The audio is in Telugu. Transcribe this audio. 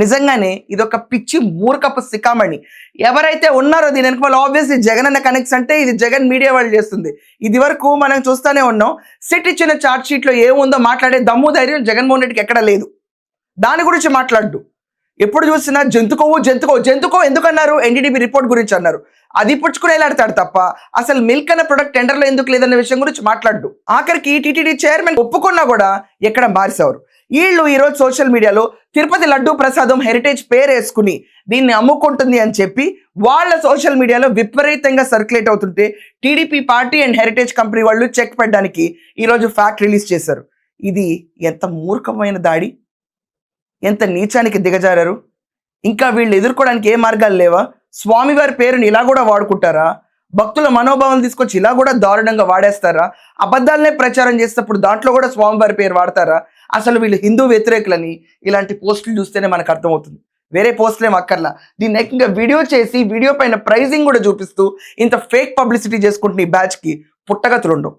నిజంగానే ఇదొక పిచ్చి మూర్ఖపు సికామణి. ఎవరైతే ఉన్నారో దీని వెనక వాళ్ళు ఆబ్వియస్లీ జగన్ అన్న కనెక్ట్స్ అంటే ఇది జగన్ మీడియా వాళ్ళు చేస్తుంది. ఇది వరకు మనం చూస్తూనే ఉన్నాం. సిట్ ఇచ్చిన ఛార్జ్ షీట్ లో ఏముందో మాట్లాడే దమ్ము ధైర్యం జగన్మోహన్ రెడ్డికి ఎక్కడ లేదు. దాని గురించి మాట్లాడు. ఎప్పుడు చూసినా జంతుకో ఎందుకన్నారు? ఎన్డీడీబీ రిపోర్ట్ గురించి అన్నారు. అది పుచ్చుకునేలాడతాడు తప్ప అసలు మిల్క్ అనే ప్రొడక్ట్ టెండర్లో ఎందుకు లేదన్న విషయం గురించి మాట్లాడు. ఆఖరికి టీటీడీ చైర్మన్ ఒప్పుకున్నా కూడా ఎక్కడ మారిసేవారు. వీళ్ళు ఈరోజు సోషల్ మీడియాలో తిరుపతి లడ్డూ ప్రసాదం హెరిటేజ్ పేరు వేసుకుని దీన్ని అమ్ముకుంటుంది అని చెప్పి వాళ్ళ సోషల్ మీడియాలో విపరీతంగా సర్క్యులేట్ అవుతుంటే TDP party and heritage company వాళ్ళు చెక్ పెట్టడానికి ఈరోజు ఫ్యాక్ట్ రిలీజ్ చేశారు. ఇది ఎంత మూర్ఖమైన దాడి, ఎంత నీచానికి దిగజారారు. ఇంకా వీళ్ళు ఎదుర్కోవడానికి ఏ మార్గాలు లేవా? స్వామివారి పేరుని ఇలా కూడా వాడుకుంటారా? భక్తుల మనోభావం తీసుకొచ్చి ఇలా కూడా దారుణంగా వాడేస్తారా? అబద్ధాలనే ప్రచారం చేసేటప్పుడు దాంట్లో కూడా స్వామివారి పేరు వాడతారా? అసలు వీళ్ళు హిందూ వ్యతిరేకులని ఇలాంటి పోస్టులు చూస్తేనే మనకు అర్థమవుతుంది. వేరే పోస్టులు ఏం అక్కర్లా. దీన్ని ఏకంగా వీడియో చేసి వీడియో పైన ప్రైజింగ్ కూడా చూపిస్తూ ఇంత ఫేక్ పబ్లిసిటీ చేసుకుంటున్న ఈ బ్యాచ్కి పుట్టగతులు ఉండవు.